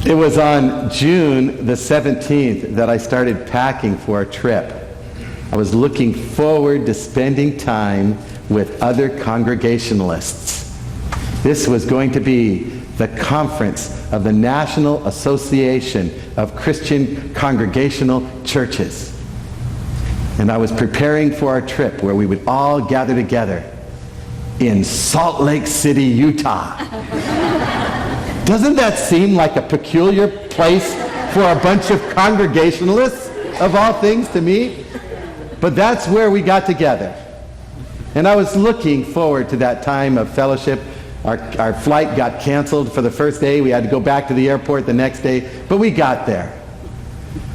It was on June the 17th that I started packing for a trip. I was looking forward to spending time with other Congregationalists. This was going to be the conference of the National Association of Christian Congregational Churches. And I was preparing for a trip where we would all gather together in Salt Lake City, Utah. Doesn't that seem like a peculiar place for a bunch of Congregationalists, of all things to me? But that's where we got together. And I was looking forward to that time of fellowship. Our flight got canceled for the first day. We had to go back to the airport the next day, but we got there.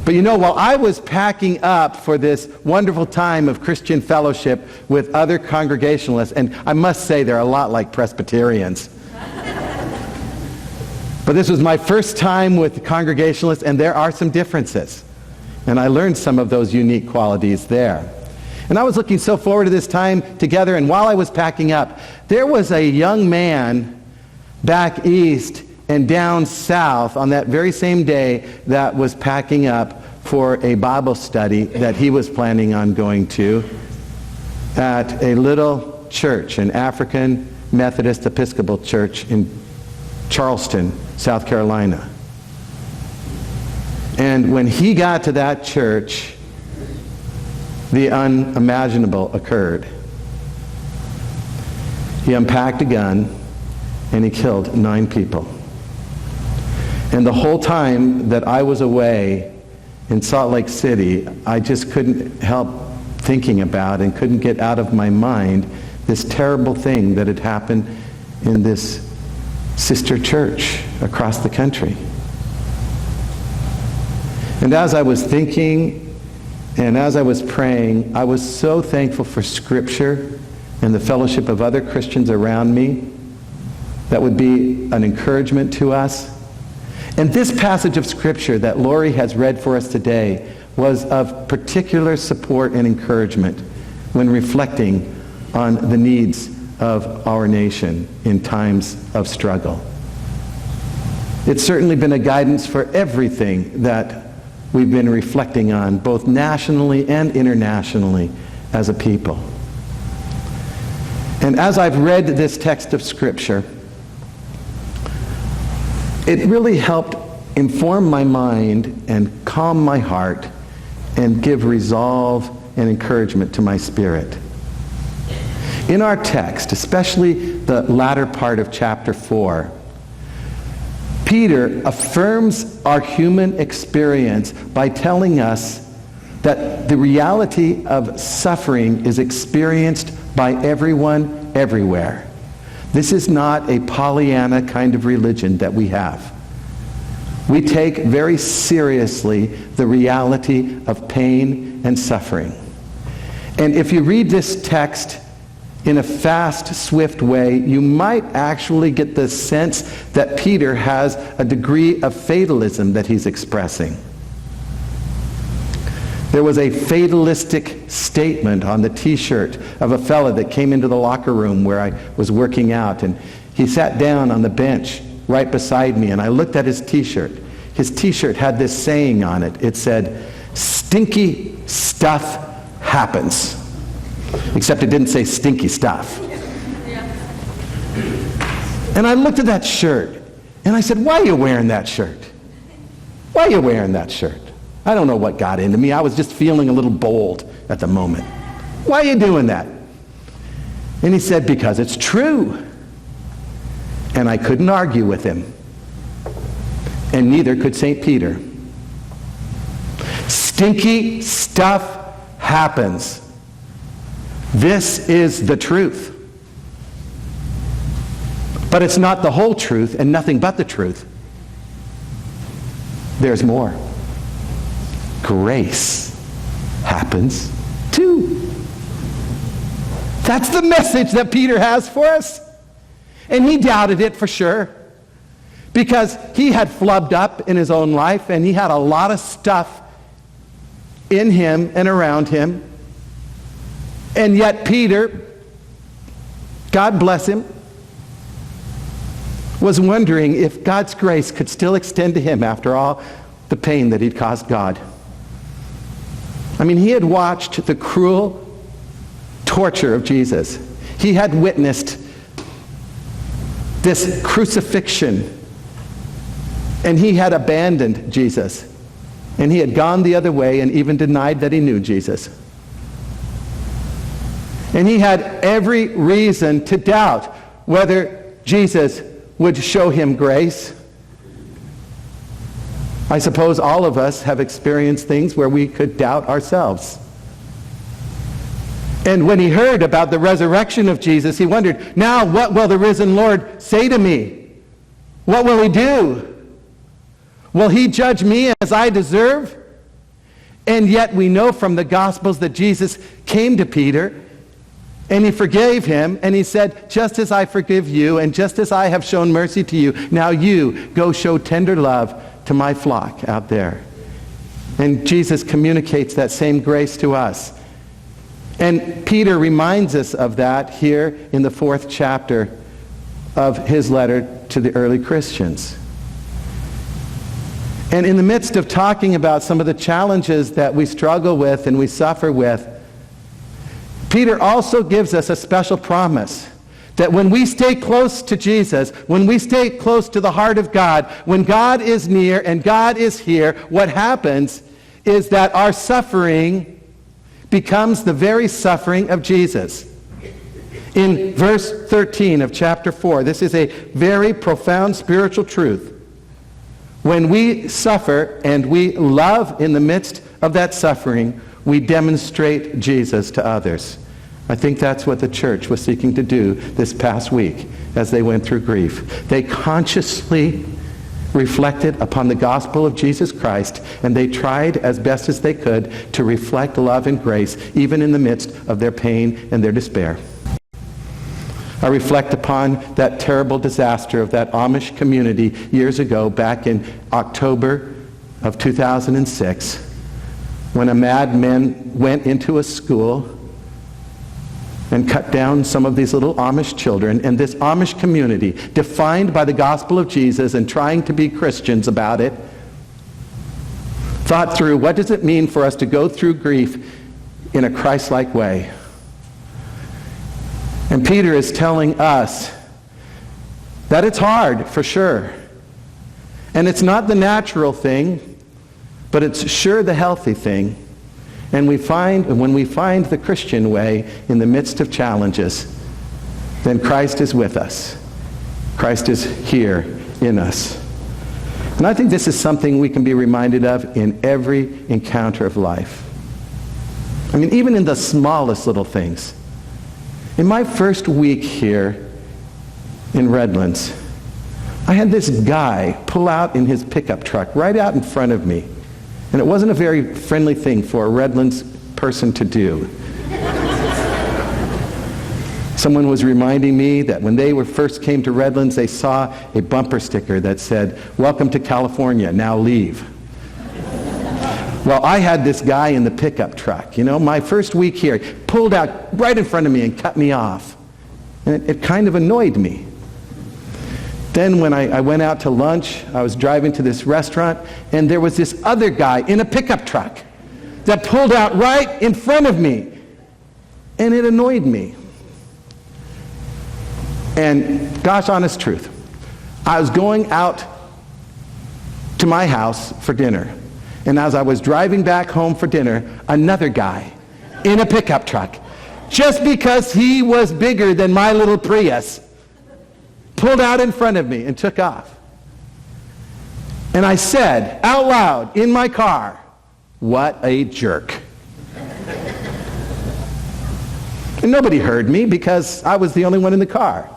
But you know, while I was packing up for this wonderful time of Christian fellowship with other Congregationalists, and I must say they're a lot like Presbyterians. But this was my first time with the Congregationalists, and there are some differences. And I learned some of those unique qualities there. And I was looking so forward to this time together, and while I was packing up, there was a young man back east and down south on that very same day that was packing up for a Bible study that he was planning on going to at a little church, an African Methodist Episcopal church in Charleston, South Carolina. And when he got to that church, the unimaginable occurred. He unpacked a gun and he killed 9 people. And the whole time that I was away in Salt Lake City, I just couldn't help thinking about and couldn't get out of my mind this terrible thing that had happened in this sister church across the country. And as I was thinking and as I was praying, I was so thankful for Scripture and the fellowship of other Christians around me that would be an encouragement to us. And this passage of Scripture that Lori has read for us today was of particular support and encouragement when reflecting on the needs of our nation in times of struggle. It's certainly been a guidance for everything that we've been reflecting on, both nationally and internationally as a people. And as I've read this text of Scripture, it really helped inform my mind and calm my heart and give resolve and encouragement to my spirit. In our text, especially the latter part of chapter 4, Peter affirms our human experience by telling us that the reality of suffering is experienced by everyone, everywhere. This is not a Pollyanna kind of religion that we have. We take very seriously the reality of pain and suffering. And if you read this text in a fast, swift way, you might actually get the sense that Peter has a degree of fatalism that he's expressing. There was a fatalistic statement on the t-shirt of a fella that came into the locker room where I was working out, and he sat down on the bench right beside me, and I looked at his t-shirt. His t-shirt had this saying on it. It said, "Stinky stuff happens." Except it didn't say stinky stuff. And I looked at that shirt, and I said, "Why are you wearing that shirt? Why are you wearing that shirt?" I don't know what got into me. I was just feeling a little bold at the moment. "Why are you doing that?" And he said, "Because it's true." And I couldn't argue with him. And neither could St. Peter. Stinky stuff happens. This is the truth. But it's not the whole truth and nothing but the truth. There's more. Grace happens too. That's the message that Peter has for us. And he doubted it for sure, because he had flubbed up in his own life, and he had a lot of stuff in him and around him. And yet Peter, God bless him, was wondering if God's grace could still extend to him after all the pain that he'd caused God. I mean, he had watched the cruel torture of Jesus. He had witnessed this crucifixion, and he had abandoned Jesus. And he had gone the other way and even denied that he knew Jesus. And he had every reason to doubt whether Jesus would show him grace. I suppose all of us have experienced things where we could doubt ourselves. And when he heard about the resurrection of Jesus, he wondered, now what will the risen Lord say to me? What will he do? Will he judge me as I deserve? And yet we know from the Gospels that Jesus came to Peter and he forgave him, and he said, just as I forgive you and just as I have shown mercy to you, now you go show tender love to my flock out there. And Jesus communicates that same grace to us. And Peter reminds us of that here in the 4th chapter of his letter to the early Christians. And in the midst of talking about some of the challenges that we struggle with and we suffer with, Peter also gives us a special promise that when we stay close to Jesus, when we stay close to the heart of God, when God is near and God is here, what happens is that our suffering becomes the very suffering of Jesus. In verse 13 of chapter 4, this is a very profound spiritual truth. When we suffer and we love in the midst of that suffering, we demonstrate Jesus to others. I think that's what the church was seeking to do this past week as they went through grief. They consciously reflected upon the gospel of Jesus Christ, and they tried as best as they could to reflect love and grace even in the midst of their pain and their despair. I reflect upon that terrible disaster of that Amish community years ago, back in October of 2006, when a madman went into a school and cut down some of these little Amish children. And this Amish community, defined by the gospel of Jesus and trying to be Christians about it, thought through, what does it mean for us to go through grief in a Christ-like way? And Peter is telling us that it's hard, for sure. And it's not the natural thing, but it's sure the healthy thing. And when we find the Christian way in the midst of challenges, then Christ is with us. Christ is here in us. And I think this is something we can be reminded of in every encounter of life. I mean, even in the smallest little things. In my first week here in Redlands, I had this guy pull out in his pickup truck right out in front of me. And it wasn't a very friendly thing for a Redlands person to do. Someone was reminding me that when they first came to Redlands, they saw a bumper sticker that said, "Welcome to California, now leave." Well, I had this guy in the pickup truck, my first week here, pulled out right in front of me and cut me off. And it kind of annoyed me. Then when I went out to lunch, I was driving to this restaurant, and there was this other guy in a pickup truck that pulled out right in front of me. And it annoyed me. And gosh, honest truth, I was going out to my house for dinner. And as I was driving back home for dinner, another guy in a pickup truck, just because he was bigger than my little Prius, pulled out in front of me and took off. And I said out loud in my car, "What a jerk." And nobody heard me because I was the only one in the car.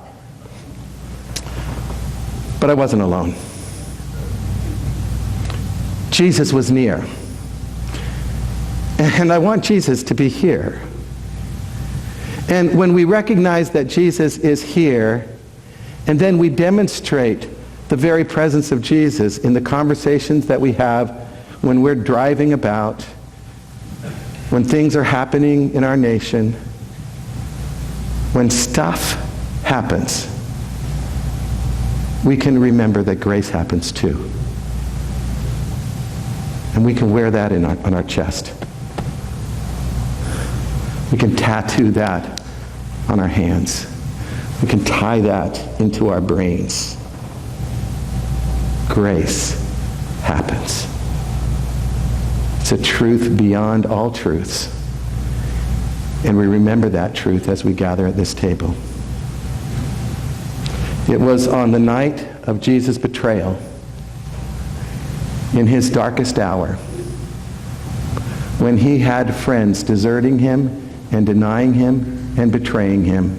But I wasn't alone. Jesus was near. And I want Jesus to be here. And when we recognize that Jesus is here, and then we demonstrate the very presence of Jesus in the conversations that we have when we're driving about, when things are happening in our nation, when stuff happens, we can remember that grace happens too. And we can wear that on our chest. We can tattoo that on our hands. We can tie that into our brains. Grace happens. It's a truth beyond all truths. And we remember that truth as we gather at this table. It was on the night of Jesus' betrayal, in his darkest hour, when he had friends deserting him and denying him and betraying him,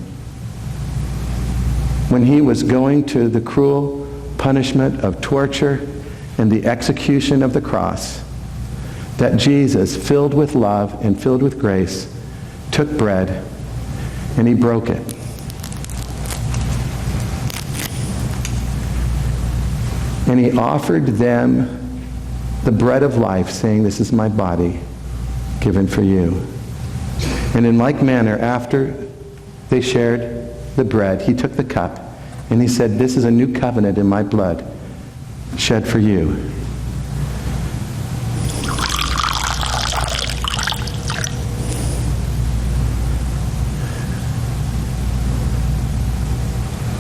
when he was going to the cruel punishment of torture and the execution of the cross, that Jesus, filled with love and filled with grace, took bread and he broke it. And he offered them the bread of life, saying, "This is my body given for you." And in like manner, after they shared the bread, he took the cup and he said, "This is a new covenant in my blood, shed for you."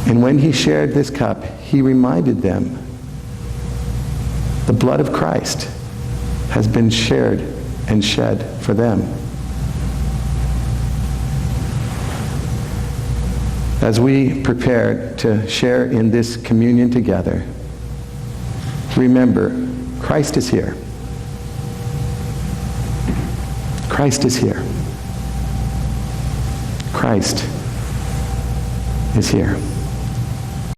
And when he shared this cup, he reminded them, the blood of Christ has been shared and shed for them. As we prepare to share in this communion together, remember, Christ is here. Christ is here. Christ is here.